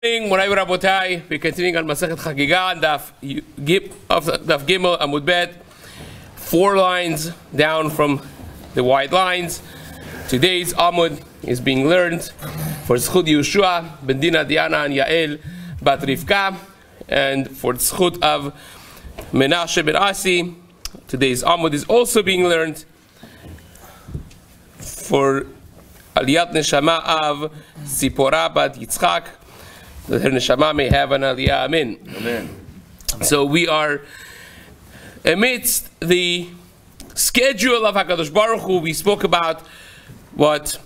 We're continuing on Masechet Chagiga, Daf Gimel Amud Bet, 4 lines down from the white lines. Today's Amud is being learned for Zchut Yehoshua ben Dina Diana and Yael bat Rivka, and for Zchut of Menashe ben Asi. Today's Amud is also being learned for Aliyat Neshama of Zipporah bat Yitzchak, that her neshama may have an aliyah. Amen. Amen. So we are amidst the schedule of HaKadosh Baruch Hu. We spoke about what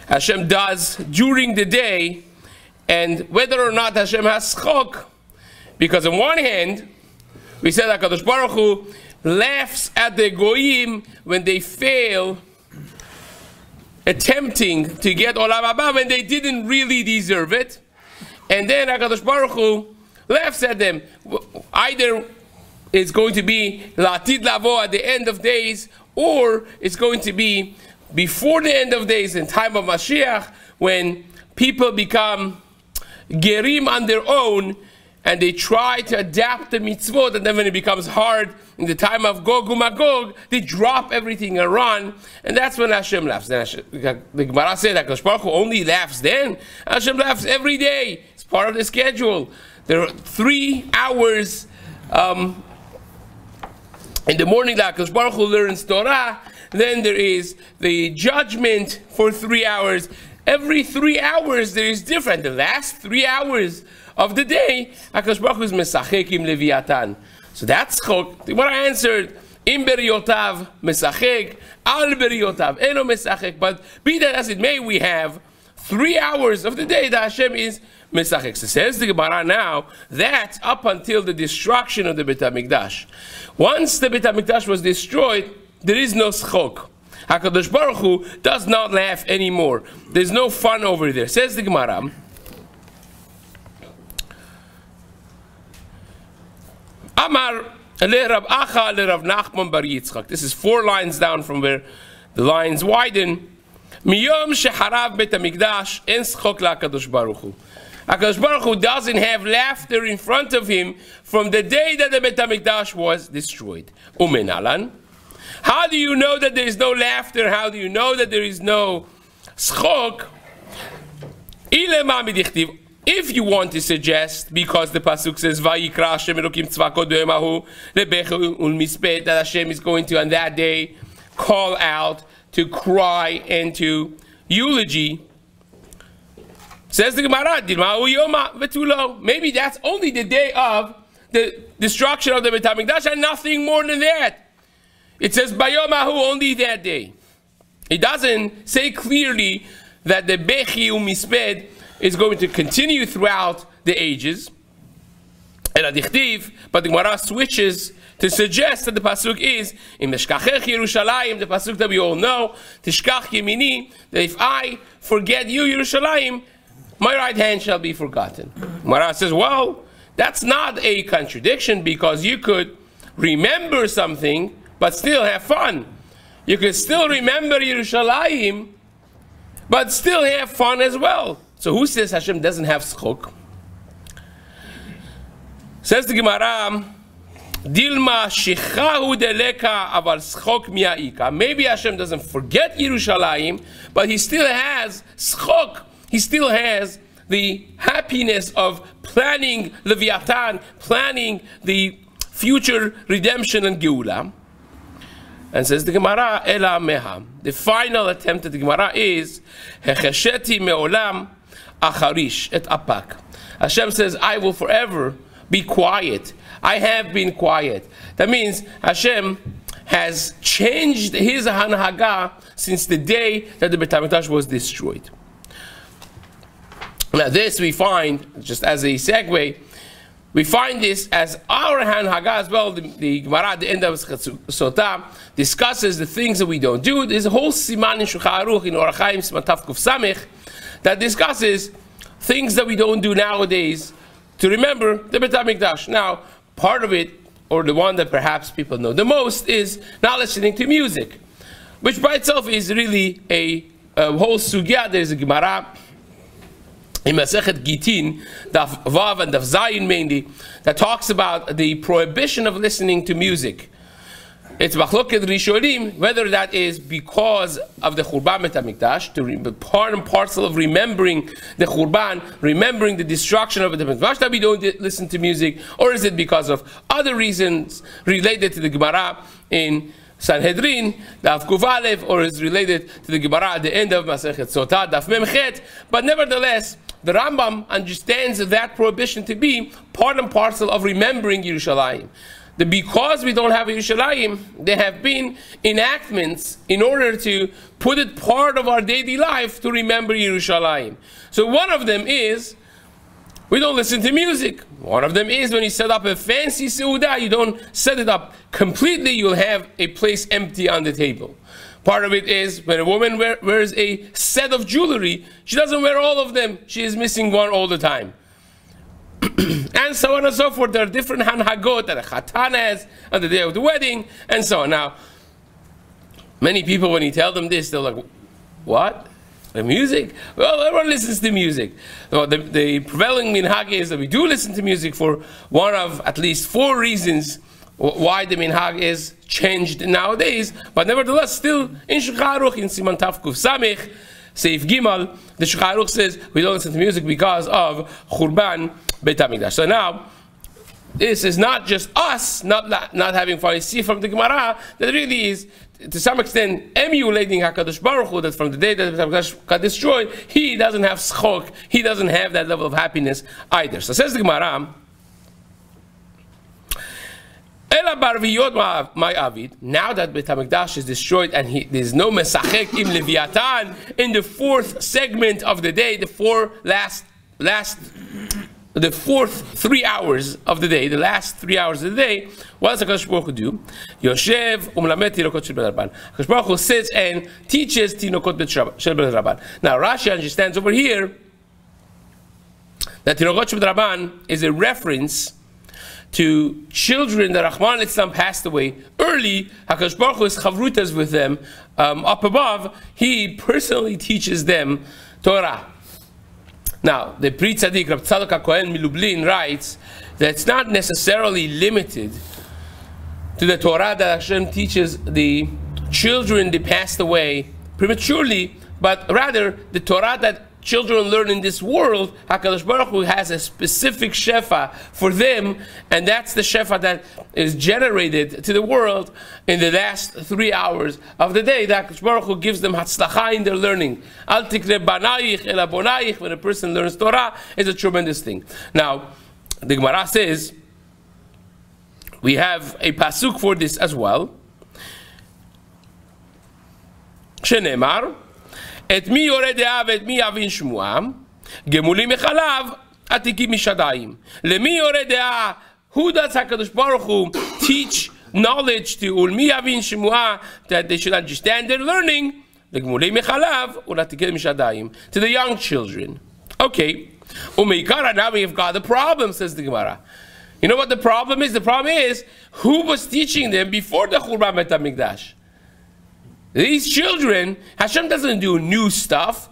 Hashem does during the day and whether or not Hashem has chok. Because on one hand, we said HaKadosh Baruch Hu laughs at the goyim when they fail attempting to get olam haba when they didn't really deserve it. And then HaKadosh Baruch Hu laughs at them. Either it's going to be La'atid Lavo at the end of days, or it's going to be before the end of days in time of Mashiach, when people become gerim on their own and they try to adapt the mitzvot, and then when it becomes hard in the time of Gog u'Magog, they drop everything and run, and that's when Hashem laughs. Then the Gemara said that HaKadosh Baruch Hu only laughs then. Hashem laughs every day. It's part of the schedule. There are 3 hours in the morning that HaKadosh Baruch Hu learns Torah. Then there is the judgment for 3 hours. Every 3 hours there is different. The last 3 hours of the day, HaKadosh Baruch Hu is mesachek im leviatan. So that's chok. The Gemara answered, im beriotav mesachek, al beriotav eno mesachek. But be that as it may, we have 3 hours of the day that Hashem is mesachek. So says the Gemara now, that's up until the destruction of the Beit HaMikdash. Once the Beit HaMikdash was destroyed, there is no schok. HaKadosh Baruch Hu does not laugh anymore. There's no fun over there. Says the Gemara, Amar le Rab Acha le Rav Nachman bar Yitzchak. This is 4 lines down from where the lines widen. Miyom sheharav Beit HaMikdash en schok LaKadosh Baruch Hu. HaKadosh Baruch Hu doesn't have laughter in front of him from the day that the Beit HaMikdash was destroyed. Umenalan. How do you know that there is no laughter? How do you know that there is no schok? If you want to suggest, because the pasuk says Vayikra Hashem Elokim tzvakot be'emahu lebechu ulmispet, that Hashem is going to on that day call out to cry and to eulogy, says the Gemara, Amud Yoma vetulo. Maybe that's only the day of the destruction of the Beit HaMikdash and nothing more than that. It says Bayomahu, only that day. It doesn't say clearly that the Bechi u'misped is going to continue throughout the ages. And Adichtiv, but the Gemara switches to suggest that the pasuk is in Meshkachech Yerushalayim, the pasuk that we all know, Tishkach Yemini, that if I forget you, Yerushalayim, my right hand shall be forgotten. Gemara says, well, that's not a contradiction, because you could remember something but still have fun. You could still remember Yerushalayim, but still have fun as well. So who says Hashem doesn't have schok? Says the Gemara, Dilma shechahu deleka aval schok mi'aika. Maybe Hashem doesn't forget Yerushalayim, but he still has schok. He still has the happiness of planning Leviathan, planning the future redemption and Geula. And says the Gemara, Ela Meha. The final attempt at the Gemara is, Hechesheti me'olam acharish et apak. Hashem says, I will forever be quiet. I have been quiet. That means Hashem has changed his hanhaga since the day that the Beit HaMikdash was destroyed. Now this we find, just as a segue, we find this as our hanhaga as well. The Gemara at the end of Sotah discusses the things that we don't do. There's a whole siman in Shulchan Aruch in Orach Chaim Siman Tav Kuf Samech that discusses things that we don't do nowadays to remember the Beit HaMikdash. Now, part of it, or the one that perhaps people know the most, is not listening to music, which by itself is really a whole sugya. There's a Gemara in Masechet Gitin, Daf Vav and Daf Zayin mainly, that talks about the prohibition of listening to music. It's Machloket Rishonim, whether that is because of the Churban Bet HaMikdash, part and parcel of remembering the Churban, remembering the destruction of the Bet HaMikdash, that we don't listen to music, or is it because of other reasons related to the Gemara in Sanhedrin, Daf Kuf Aleph, or is related to the Gemara at the end of Masechet Sotah, Daf Mem Chet. But nevertheless, the Rambam understands that prohibition to be part and parcel of remembering Yerushalayim. Because we don't have Yerushalayim, there have been enactments in order to put it part of our daily life to remember Yerushalayim. So one of them is, we don't listen to music. One of them is when you set up a fancy seudah, you don't set it up completely, you'll have a place empty on the table. Part of it is when a woman wears a set of jewelry, she doesn't wear all of them, she is missing one all the time. And so on and so forth. There are different hanhagot that a chatan has on the day of the wedding, and so on. Now, many people, when you tell them this, they're like, what? The music? Well, everyone listens to music. Well, the prevailing minhag is that we do listen to music for one of at least 4 reasons why the minhag is changed nowadays. But nevertheless, still, in Shulchan Aruch, in Siman Tav Kuf Samech, Seif Gimal, the Shulchan Aruch says we don't listen to music because of Churban Beit HaMikdash. So now, this is not just us not having fun. You see from the Gemara that really is, to some extent, emulating HaKadosh Baruch Hu, that from the day that HaKadosh got destroyed, he doesn't have schok, he doesn't have that level of happiness either. So says the Gemara, Ela barviyot my avid. Now that Beit HaMikdash is destroyed and there's no mesachek im leviatan in the 4th segment of the day, the 4th 3 hours of the day, the last 3 hours of the day, what does HaKadosh Baruch Hu do? Yoshev umlamet tinokot shel ben rabban. HaKadosh Baruch Hu sits and teaches tinokot shel ben rabban. Now Rashi understands over here that tinokot shel ben rabban is a reference to children that Rahman al-Islam passed away early. HaKadosh Baruch Hu is chavrutas with them up above. He personally teaches them Torah. Now, the Pri Tzadik, Rab Tzadok HaKohen Milublin, writes that it's not necessarily limited to the Torah that Hashem teaches the children that passed away prematurely, but rather the Torah that children learn in this world. HaKadosh Baruch Hu has a specific shefa for them, and that's the shefa that is generated to the world in the last 3 hours of the day. That HaKadosh Baruch Hu gives them hatzlacha in their learning. Al tikre banayich ela bonayich. When a person learns Torah, is a tremendous thing. Now, the Gemara says, we have a pasuk for this as well. Shenemar, את מי יורה דעה ואת מי יבין שמועה, גמולים מחלב, עתיקים משדיים. למי יורה דעה, who does HaKadosh Baruch Hu teach knowledge to, ולמי יבין שמועה, that they should understand their learning, לגמולים מחלב, ולעתיקים משדיים, to the young children. Okay, ומעיקר, now we have got the problem, says the Gemara. You know what the problem is? The problem is, who was teaching them before the Churban Beit HaMikdash? These children, Hashem doesn't do new stuff.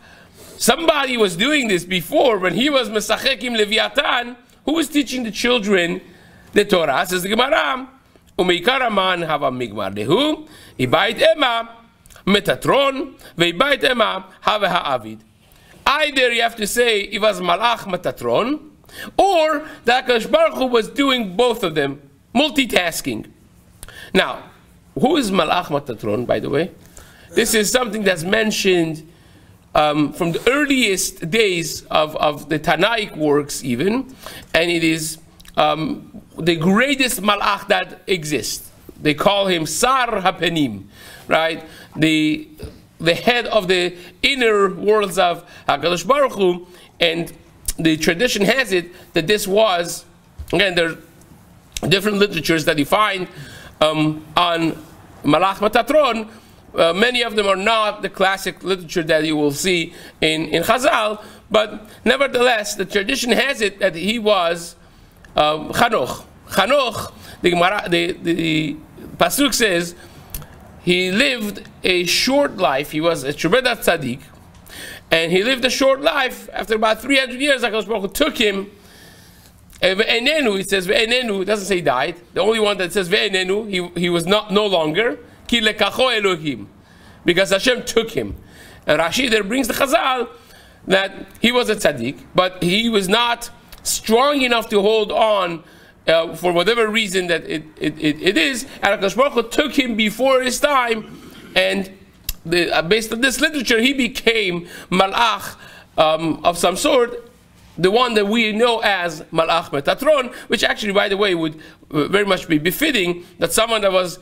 Somebody was doing this before when he was Mesachekim Leviatan. Who was teaching the children the Torah? Says the Gemara, Umeikar man hava migmar lehu, ibait ema metatron, veibait ema hava ha'avid. Either you have to say it was Malach Metatron, or that HaKadosh Baruch Hu was doing both of them, multitasking. Now, who is Malach Metatron, by the way? This is something that's mentioned from the earliest days of the Tanaic works even, and it is the greatest Malach that exists. They call him Sar HaPenim, right? The head of the inner worlds of HaKadosh Baruch Hu, and the tradition has it that this was, again, there are different literatures that you find on Malach Metatron. Many of them are not the classic literature that you will see in Chazal, but nevertheless, the tradition has it that he was Chanoch. Chanoch, the Pasuk says, he lived a short life. He was a tremendous tzaddik, and he lived a short life. After about 300 years, HaKadosh Baruch Hu took him. Ve'enenu, it says ve'enenu, it doesn't say he died. The only one that says ve'enenu, he was no longer. Ki lekacho Elohim, because Hashem took him. And Rashi there brings the Chazal that he was a tzaddik, but he was not strong enough to hold on for whatever reason that it is. And HaKadosh Baruch Hu took him before his time, and based on this literature, he became malach of some sort, the one that we know as Malach Metatron, which actually, by the way, would very much be befitting that someone that was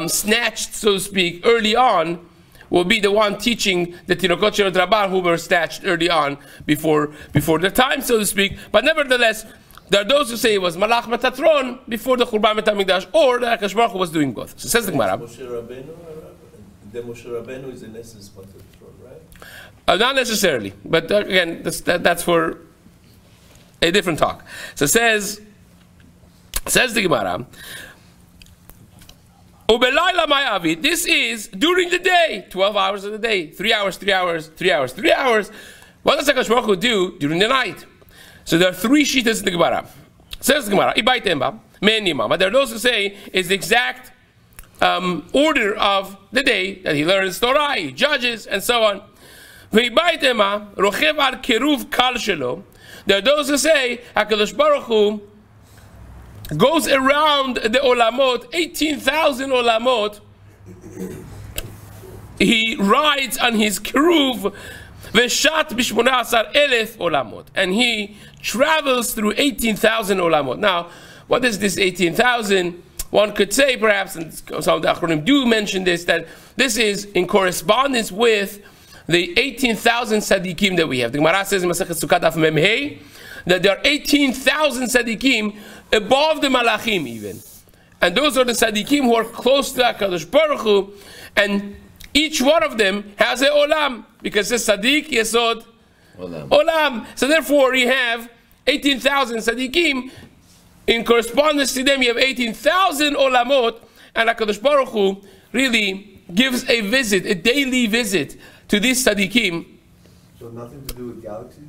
snatched, so to speak, early on, will be the one teaching the Tirokot Sherot Rabban who were snatched early on before their time, so to speak. But nevertheless, there are those who say it was Malach Metatron before the Churban Bet HaMikdash, or that HaKadosh Baruch Hu was doing both. So says the Gemara. The Moshe Rabbeinu is in essence Metatron, right? Not necessarily, but again, that's for a different talk. So says the Gemara, Ubelayla Mayavi, this is during the day, 12 hours of the day, 3 hours, 3 hours, 3 hours, 3 hours. What does HaKadosh Baruch Hu do during the night? So there are three shittas in the Gemara. Says the Gemara, Ibai Temba, Me'enima. But there are those who say it's the exact order of the day that he learns Torah, he judges, and so on. Ve'ibai Temba, Rochev al Keruv Kal Shelo. There are those who say HaKadosh Baruch Hu goes around the olamot, 18,000 olamot. He rides on his keruv, v'shat b'shmonasar elef olamot, and he travels through 18,000 olamot. Now, what is this 18,000? One could say, perhaps, and some of the Achronim do mention this, that this is in correspondence with the 18,000 tzaddikim that we have. The Gemara says in Masechet Sukkot Daf Mem Hey that there are 18,000 tzaddikim above the malachim even. And those are the tzaddikim who are close to HaKadosh Baruch Hu, and each one of them has a olam, because it's tzaddik, yesod, olam. So therefore you have 18,000 tzaddikim. In correspondence to them you have 18,000 olamot, and HaKadosh Baruch Hu really gives a visit, a daily visit to these tzaddikim. So nothing to do with galaxies?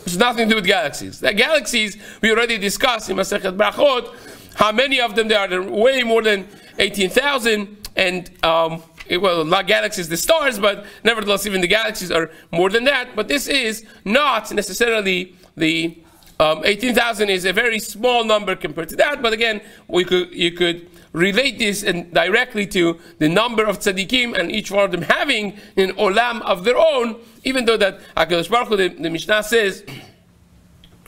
It's nothing to do with galaxies. The galaxies we already discussed in Masechet Brachot, how many of them there are. There are way more than 18,000, and well, not galaxies, the stars, but nevertheless even the galaxies are more than that. But this is not necessarily the 18,000 is a very small number compared to that. But again, you could relate this directly to the number of tzaddikim, and each one of them having an olam of their own, even though that HaKadosh Baruch Hu, the Mishnah says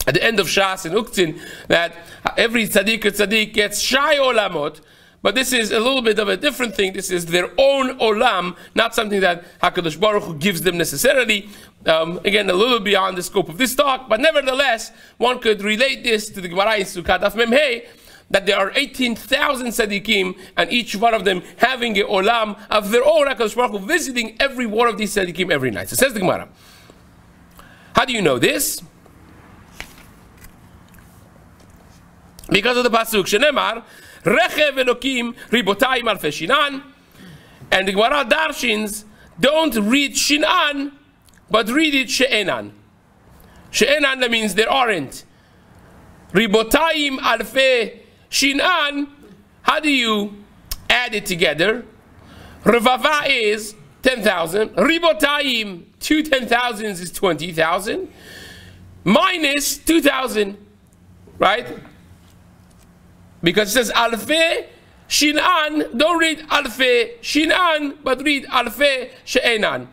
at the end of Shas and Uktzin that every tzaddik gets shy olamot, but this is a little bit of a different thing. This is their own olam, not something that HaKadosh Baruch Hu gives them necessarily. Again, a little beyond the scope of this talk, but nevertheless, one could relate this to the Gemara in Sukkot Daf Mem Hey, that there are 18,000 tzaddikim, and each one of them having a olam of their own, HaKadosh Baruch Hu visiting every one of these tzaddikim every night. So says the Gemara, how do you know this? Because of the pasuk Shenemar, Rechev Elokim Ribotayim Alfei Shinan, and the Gemara darshins don't read Shinan, but read it She'enan. She'enan, that means there aren't. Ribotayim Alfei Shinan, how do you add it together? Revava is 10,000. Ribotayim, 2 10,000s is 20,000. Minus 2,000, right? Because it says Alfei Shinan, don't read Alfei Shinan, but read Alfei She'enan.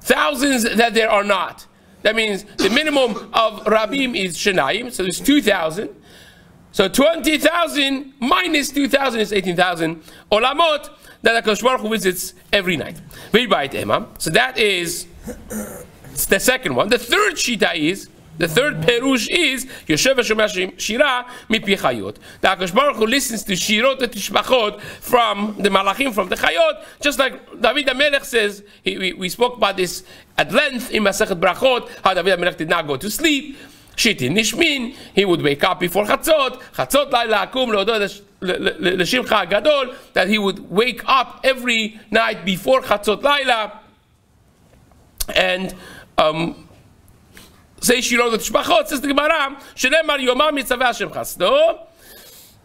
Thousands that there are not. That means the minimum of Rabim is Shenayim, so there's 2,000. So 20,000 minus 2,000 is 18,000 olamot that HaKadosh Baruch Hu visits every night. So that is the second one. The third shita is, the third perush is Yoshev Shomah Shira Mipi Chayot. The HaKadosh Baruch Hu listens to Shirot and Tishbachot from the Malachim, from the Chayot, just like David HaMelech says. We spoke about this at length in Masechet Brachot, how David HaMelech did not go to sleep. Shitin Nishmin, he would wake up before Chatzot Laila Akum L'Shimcha Gadol, that he would wake up every night before Chatzot Laila, and say Shiro the Tishbachot, says the Gemara, Shenemar Yomam Yitzaveh Hashem Chasdo.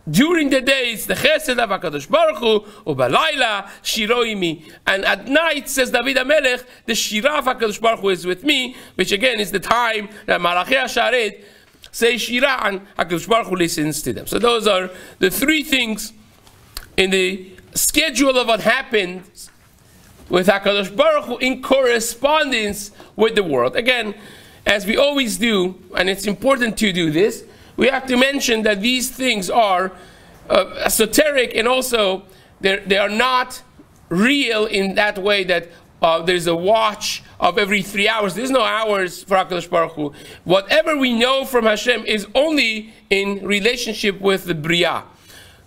During the days, the Chesed of HaKadosh Baruch Hu, Ubalayla, Shiroimi. And at night, says David HaMelech, the Shira of HaKadosh Baruch Hu is with me, which again is the time that Malachi HaSharet say Shira, and HaKadosh Baruch Hu listens to them. So those are the three things in the schedule of what happened with HaKadosh Baruch Hu in correspondence with the world. Again, as we always do, and it's important to do this, we have to mention that these things are esoteric, and also they are not real in that way that there's a watch of every 3 hours. There's no hours for HaKadosh Baruch Hu. Whatever we know from Hashem is only in relationship with the Bria.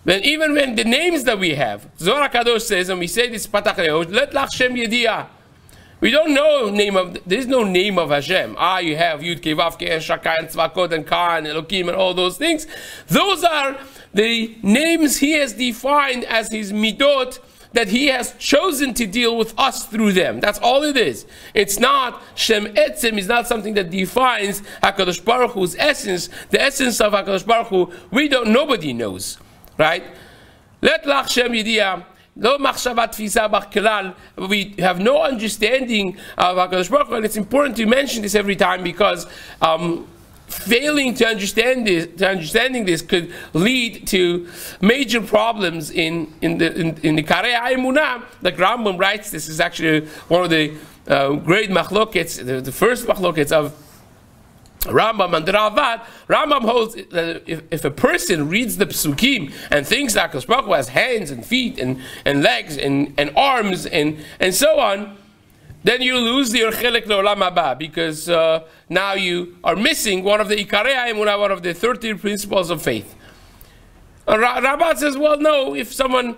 Then even when the names that we have, Zohar HaKadosh says, and we say this, Patach Le'osh, Let Lach Shem Yediyah. We don't know there is no name of Hashem. You have Yud Kei Vav Kei Shaka and Tzvakot and Ka and Elokim and all those things. Those are the names he has defined as his midot that he has chosen to deal with us through them. That's all it is. It's not Shem Etzem, is not something that defines HaKadosh Baruch Hu's essence. The essence of HaKadosh Baruch Hu, nobody knows. Right? Let Lach Shem Yediyah. We have no understanding of HaKadosh Baruch Hu, and it's important to mention this every time because failing to understanding this could lead to major problems in the Karei HaEmunah. Like Rambam writes, this is actually one of the great machlokets, the first machlokets of Rambam and the Ravad. Rambam holds that if a person reads the Psukim and thinks that HaKadosh Baruch Hu has hands and feet and legs and arms and so on, then you lose your Chelek Le'olam Haba, because now you are missing one of the Ikarei HaEmunah, one of the 13 principles of faith. Rabbah says, well, no, if someone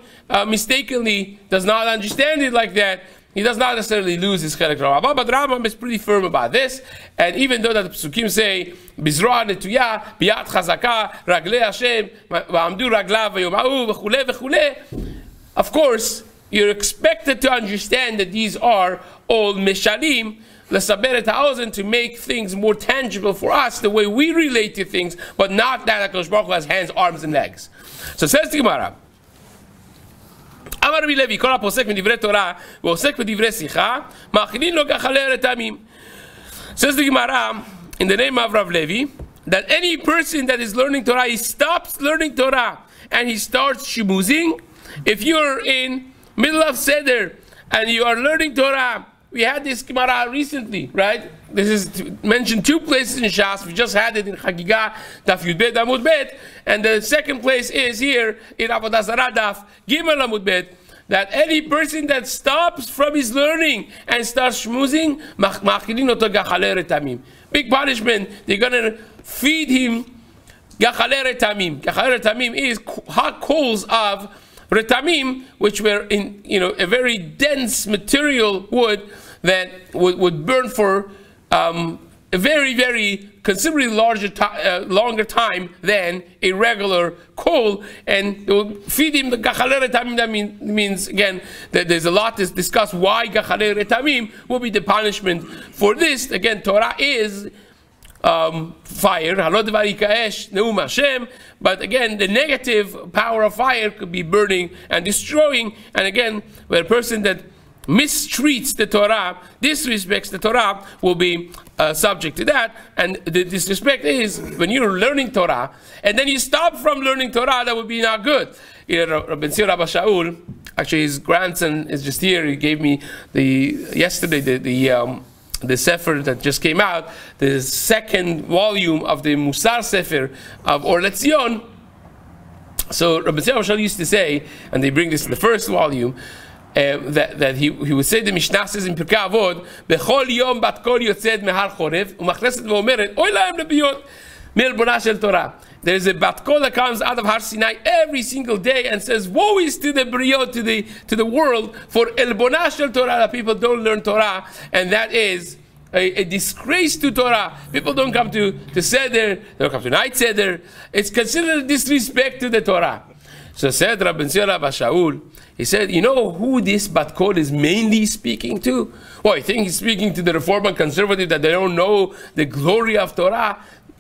mistakenly does not understand it like that, he does not necessarily lose his Chelek Le'olam Haba, but Rambam is pretty firm about this. And even though that the Psukim say, Bizroa Netuya, Biyat Chazaka, Raglei Hashem, Va'amdu Raglav, V'yoma'u, V'chule, V'chule, of course, you're expected to understand that these are all Meshalim, L'saber et ha'ozen, to make things more tangible for us, the way we relate to things, but not that HaKadosh Baruch Hu has hands, arms, and legs. So says the Gemara, אמר רבי לוי, כל הפוסק מדברי תורה ועוסק בדברי שיחה, מאכילין לו גחלי רתמים. Says the Gemara, in the name of Rav Levi, that any person that is learning Torah, he stops learning Torah and he starts shmuzing. If you're in middle of Seder and you are learning Torah, we had this Gemara recently, right? This is mentioned 2 places in Shas. We just had it in Chagigah, Daf Yud Bet, Amud Bet, and the second place is here in Avodah Zarah, Daf Gimel Amud Bet, that any person that stops from his learning and starts shmuzing, big punishment. They're going to feed him gachale retamim. Gachale retamim is hot coals of retamim, which were in a very dense material wood that would burn for a very, very considerably longer time than a regular coal, and they will feed him the gachale retamim. That means again that there's a lot to discuss why gachale retamim will be the punishment for this. Again, Torah is fire, but again the negative power of fire could be burning and destroying, and again where a person that mistreats the Torah, disrespects the Torah, will be subject to that. And the disrespect is when you're learning Torah and then you stop from learning Torah, that would be not good. Rabbi Shaul, actually his grandson is just here. He gave me yesterday the Sefer that just came out, the second volume of the Musar Sefer of Or Letzion. So Rabbi Shaul used to say, and they bring this in the first volume, that he would say, the Mishnah says in Pirkei Avot, Bechol yom bat kol yotzed mehar chorev, umachleset ve'omeret, oy lahem lebiyot me'elbona shel Torah. There's a bat kol that comes out of Har Sinai every single day and says, woe is to the briot, to the world, for elbona shel Torah, that people don't learn Torah, and that is a disgrace to Torah. People don't come to Seder, they don't come to night Seder. It's considered a disrespect to the Torah. So said Rabbi Zion Bar Shaul, he said, you know who this bat kol is mainly speaking to? Well, I think he's speaking to the Reform and Conservative that they don't know the glory of Torah.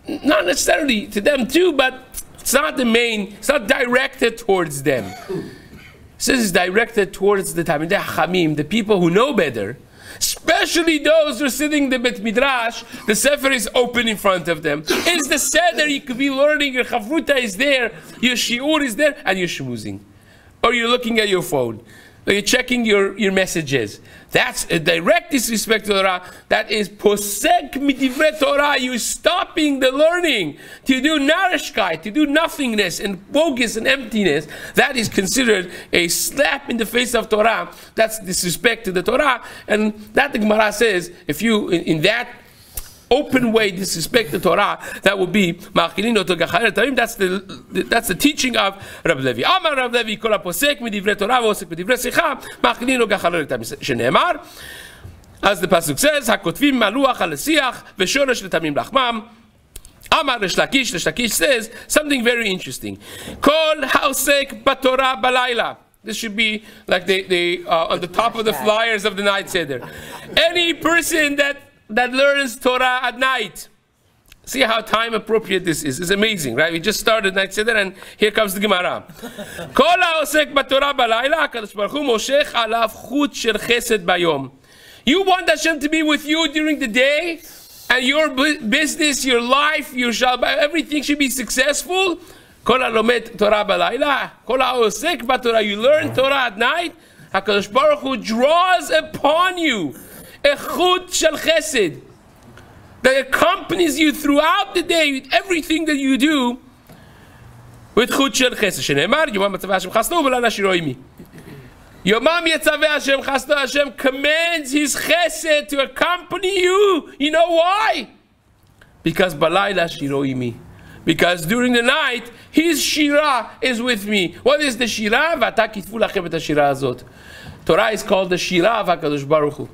Not necessarily to them too, but it's not the main, it's not directed towards them. It says it's directed towards the Talmidei Chachamim, the people who know better, especially those who are sitting in the Bet Midrash. The Sefer is open in front of them. It's the Seder, you could be learning, your Chavruta is there, your Shiur is there, and you're shmuzing. Or you're looking at your phone. Or you're checking your messages. That's a direct disrespect to Torah. That is posek midivrei Torah. You're stopping the learning to do narishkeit, to do nothingness and bogus and emptiness. That is considered a slap in the face of Torah. That's disrespect to the Torah. And that the Gemara says, if you, in that open way disrespect the Torah, that would be ma'achilin oto gachar tarim. That's the teaching of Rabbi Levi. Amar Rabbi Levi kol posek midivrei Torah v'osek midivrei sicha ma'achilin oto gachar tarim. Shene'emar, as the pasuk says, hakotvim maluach al siach v'shoresh letamim lachmam. Amar Resh Lakish says something very interesting. Kol haosek b'Torah balayla. This should be like the on the top of the flyers of the night seder. Any person that learns Torah at night. See how time appropriate this is. It's amazing, right? We just started night seder and here comes the Gemara. Kol ha'osek b'Torah balayla, HaKadosh Baruch Hu moshech alav chut shel chesed bayom. You want Hashem to be with you during the day, and your business, your life, your shalom, everything should be successful. Kol ha'lomed Torah balayla, kol ha'osek b'Torah. You learn Torah at night, HaKadosh Baruch Hu draws upon you a chut shel chesed that accompanies you throughout the day, everything that you do, with chut shel chesed. Shene'emar, Yomam Yetzaveh Hashem Chasdo V'Lo Nashiro Imi. Yomam Yetzaveh Hashem Chasdo. Hashem commands His chesed to accompany you. You know why? Because Balayla Shiro Imi. Because during the night, His shira is with me. What is the shira? V'ata kitvu lachem et hashira azot. Torah is called the Shira of HaKadosh Baruch Hu.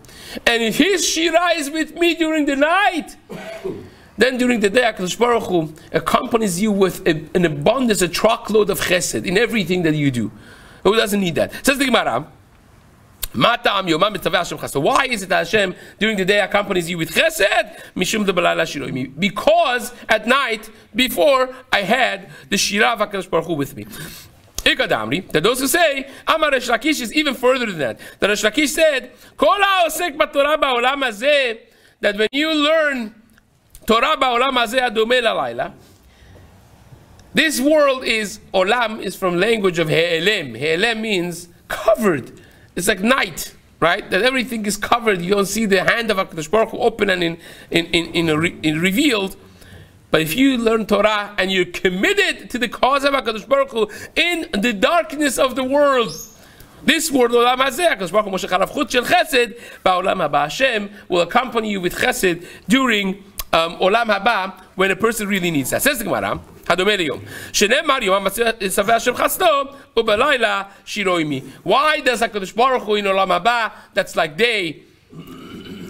And if His Shira is with me during the night, then during the day HaKadosh Baruch Hu accompanies you with an abundance, a truckload of chesed in everything that you do. Who doesn't need that? Says the Gemara, why is it that Hashem during the day accompanies you with chesed? Because at night, before I had the Shira of HaKadosh Baruch Hu with me. That those who say, Amar Resh Lakish is even further than that. That Resh Lakish said, Kol ha'osek b'Torah ba'olam hazeh, that when you learn Torah ba'olam hazeh adome lalayla, this world is, olam is from language of he'elem. He'elem means covered. It's like night, right? That everything is covered. You don't see the hand of HaKadosh Baruch Hu open and in revealed. But if you learn Torah and you're committed to the cause of HaKadosh Baruch Hu in the darkness of the world, this world, Olam Hazeh, HaKadosh Baruch Hu moshech alav chut shel chesed, ba'olam haba Hashem will accompany you with chesed during Olam haba, when a person really needs that. Says the Gemara, Hadome leyom, shene'emar Yomam Yetzaveh Hashem Chasdo, u'balayla shiro imi. Why does HaKadosh Baruch Hu in Olam haba, that's like day,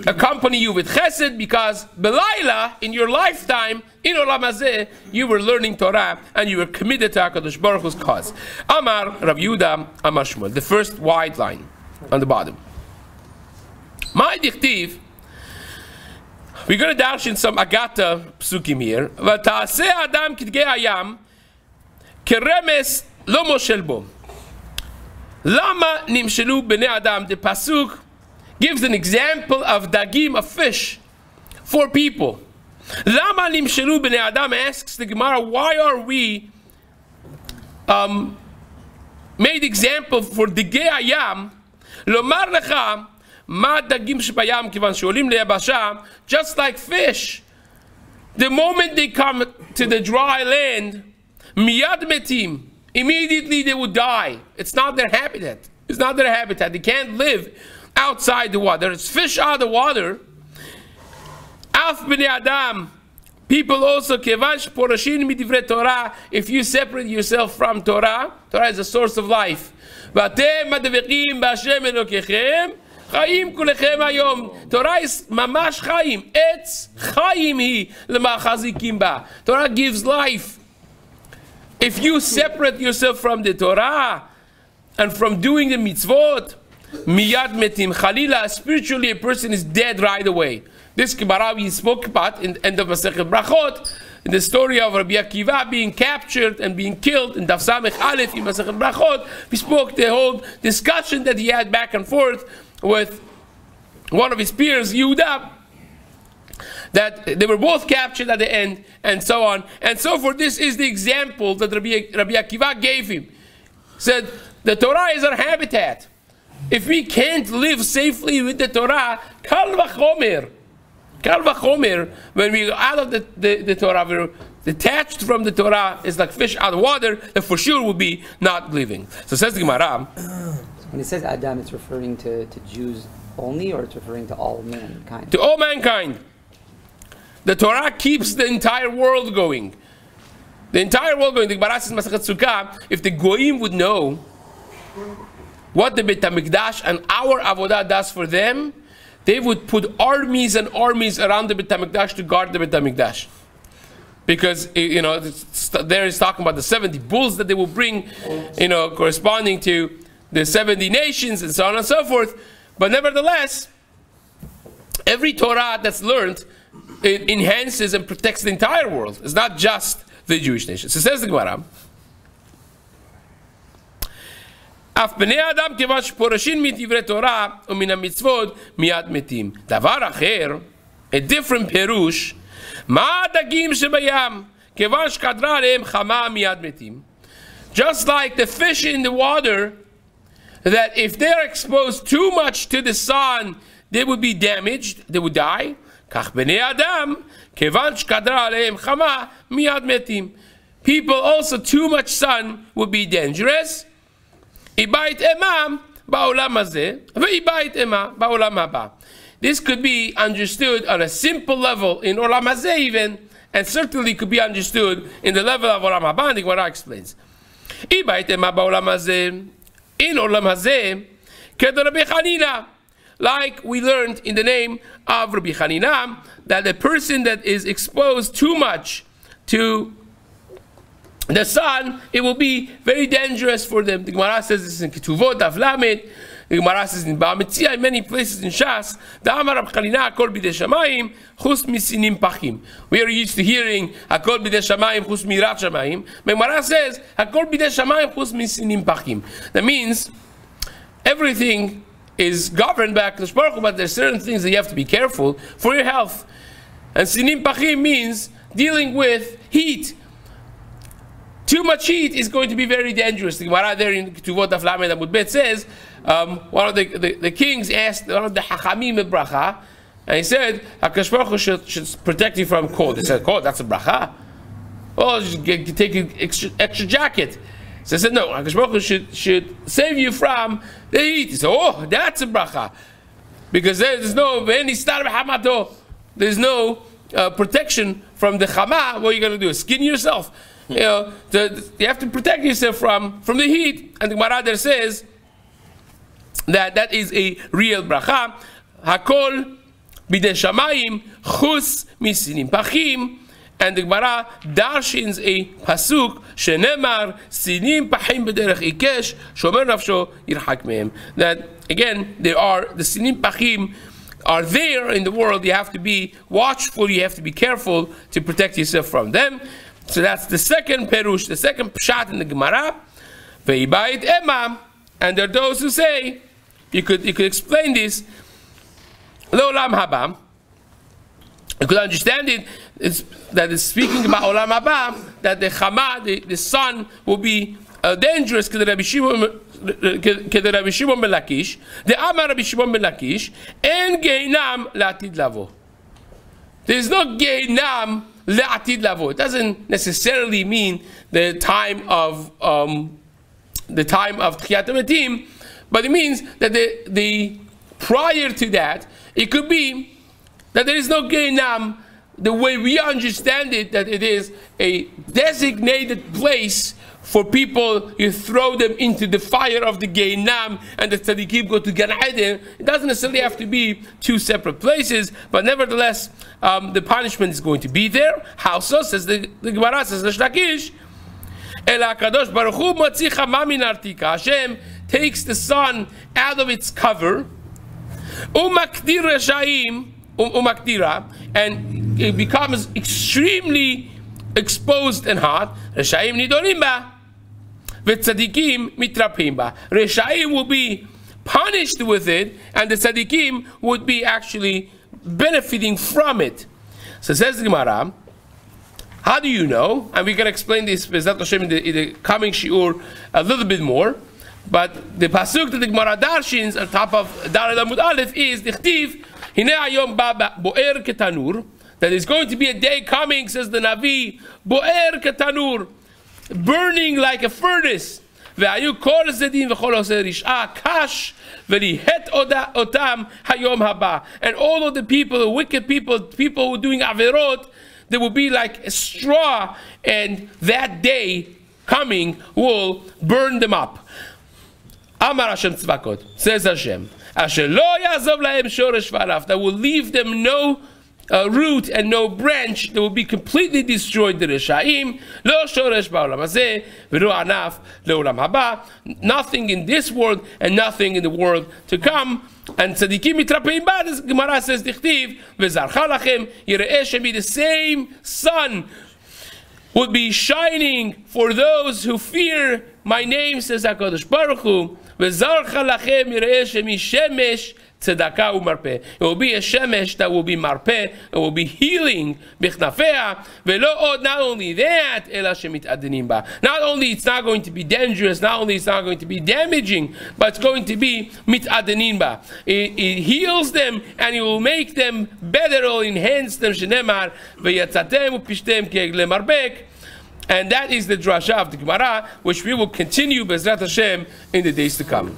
accompany you with chesed? Because belayla, in your lifetime, in Olam Hazeh, you were learning Torah and you were committed to HaKadosh Baruch Hu's cause. Amar Rav Yehuda Amar Shmuel, the first wide line on the bottom. My dichtiv, we're going to dash in some Agata psukim here. V'ta'aseh adam kidgei hayam keremes lo moshel bo. Lama nimshelu bnei adam. The pasuk gives an example of dagim, of fish, for people. Lama nimshelu bnei adam, asks the Gemara, why are we made example for dagei hayam? Lomar lecha ma dagim shbayam kivan sholim leyabasha. Just like fish, the moment they come to the dry land, miyad metim, immediately they would die. It's not their habitat. It's not their habitat. They can't live outside the water. It's fish out of the water. Af b'nei adam, people also, kevash porashin midivrei Torah. If you separate yourself from Torah, Torah is a source of life. V'atem advekim b'Hashem Elokechem chayim kulechem hayom. Torah is mamash chayim. Etz chayim hi l'machazikim ba. Torah gives life. if you separate yourself from the Torah and from doing the mitzvot, miyad metim chalila, spiritually a person is dead right away. This Gemara we spoke about in the end of Masechet Brachot, in the story of Rabbi Akiva being captured and being killed in Daf Samech Aleph in Masechet Brachot. We spoke the whole discussion that he had back and forth with one of his peers, Yehuda, that they were both captured at the end, and so on and so forth. This is the example that Rabbi Akiva gave him. He said, the Torah is our habitat. If we can't live safely with the Torah, kal v'chomer, when we are out of the Torah, we're detached from the Torah, it's like fish out of water, that for sure will be not living. So says the Gemara. When it says Adam, it's referring to Jews only, or it's referring to all mankind? To all mankind. The Torah keeps the entire world going. The entire world going. The Gemara says, Masechet Sukkah, if the Goyim would know what the Beit HaMikdash and our Avodah does for them, they would put armies and armies around the Beit HaMikdash to guard the Beit HaMikdash. Because, you know, there is talking about the 70 bulls that they will bring, you know, corresponding to the 70 nations and so on and so forth. But nevertheless, every Torah that's learned, it enhances and protects the entire world. It's not just the Jewish nation. So says the Gemara, אף בני אדם כיוון שפורשים מדברי תורה ומן המצוות מיד מתים. דבר אחר, a different פירוש, מה הדגים שבים? כיוון שקדרה עליהם חמה מיד מתים. Just like the fish in the water, that if they're exposed too much to the sun, they would be damaged, they would die. כך בני אדם, כיוון שקדרה עליהם חמה מיד מתים. People also, too much sun would be dangerous. איבית אמם בעולם הזה, ואיבית אמה בעולם הבא. This could be understood on a simple level in עולם הזה even, and certainly could be understood in the level of עולם הבא, and the Gemara explains. איבית אמה בעולם הזה, in עולם הזה, כדרבי חנינא, like we learned in the name of Rabbi Chanina, that a person that is exposed too much to the sun, it will be very dangerous for them. The Gemara says this in Ketuvot, Daf Lamed. The Gemara says in Ba'ametzia, in many places in Shas, Da'amar Rabbi Chanina, Hakol bidei shamayim, chus misinim pachim. We are used to hearing Hakol bidei shamayim, chus mirat shamayim. The Gemara says Hakol bidei shamayim, chus misinim pachim. That means everything is governed by HaKadosh Baruch Hu, but there are certain things that you have to be careful for your health. And sinim pachim means dealing with heat. Too much heat is going to be very dangerous. The Gemara there in Ketuvot Daf Lamed Amud Bet says, one of the kings asked one of the Hachamim a bracha, and he said, HaKadosh Baruch Hu should protect you from cold. He said, cold, that's a bracha? Oh, you take an extra jacket. So I said, no, HaKadosh Baruch Hu should save you from the heat. He said, oh, that's a bracha. Because there's no protection from the chama. What are you going to do? Skin yourself. You know, you have to protect yourself from the heat. And the Gemara there says that is a real bracha. Hakol bidei shamayim chus misinim pachim. And the Gemara darshins a pasuk shenemar sinim pachim b'derech ikesh shomer nafsho yirchak mehem. That again, there are the sinim pachim are there in the world. You have to be watchful. You have to be careful to protect yourself from them. So that's the second perush, the second pshat in the Gemara. Ve'ibayit ema, and there are those who say you could explain this. Lo olam haba. You could understand it. That is speaking about olam haba, that the chama, the sun, will be dangerous. K'de Rabbi Shimon ben Lakish, the Amar Rabbi Shimon ben Lakish, en geinam la'atid lavo. There is no geinam la'atid lavo. It doesn't necessarily mean the time of Tchiyat HaMetim, but it means that the prior to that, it could be that there is no geinam the way we understand it, that it is a designated place for people. You throw them into the fire of the Geinam, and the tzaddikim go to Gan Eden. It doesn't necessarily have to be two separate places, but nevertheless, the punishment is going to be there. How so? Says the Gemara, says the Shtakish, Ela Kadosh Baruch Hu motzi chama min artika. Hashem takes the sun out of its cover. Umakdir reshaim umakdira, and it becomes extremely exposed and hot. Reshaim nidorim ba, v'tzadikim mitrapim ba. Reshaim will be punished with it, and the tzadikim would be actually benefiting from it. So says the Gemara, how do you know? And we're going to explain this B'ezrat Hashem in the coming shiur a little bit more. But the pasuk that the Gemara darshins on top of Dalet Amud Aleph is Dichtiv Hine Hayom Ba Bo'er Ketanur. That is going to be a day coming, says the Navi, Bo'er Ketanur, burning like a furnace. Ve'ayu kol zedim v'chol oseh rish'ah kash v'lihet otam hayom haba. And all of the people, the wicked people, people who are doing averot, they will be like a straw, and that day coming will burn them up. Amar Hashem Tzvakot, says Hashem, Asher lo yazov lahem shoresh v'araf, that will leave them no root and no branch, that will be completely destroyed. The Reshaim, lo shoresh ba'olam hazeh, v'lo anaf le'olam haba, nothing in this world and nothing in the world to come. And tzadikim mitrapeim ba, the Gemara says, Dichtiv, v'zarcha lachem, yireh shemi, the same sun would be shining for those who fear my name, says HaKadosh Baruch Hu. V'zarcha lachem yireh shemi shemesh tzedakah u'marpeh. It will be a shemesh that will be marpeh, it will be healing bichnafea. Ve'lo od, not only that, ela shemit'adenim ba. Not only it's not going to be dangerous, not only it's not going to be damaging, but it's going to be mit'adenim ba. It heals them and it will make them better, or enhance them. Shenemar ve'yatzatem u'pishtem ke'egle marbek. And that is the drasha of the Gemara, which we will continue B'ezrat Hashem in the days to come.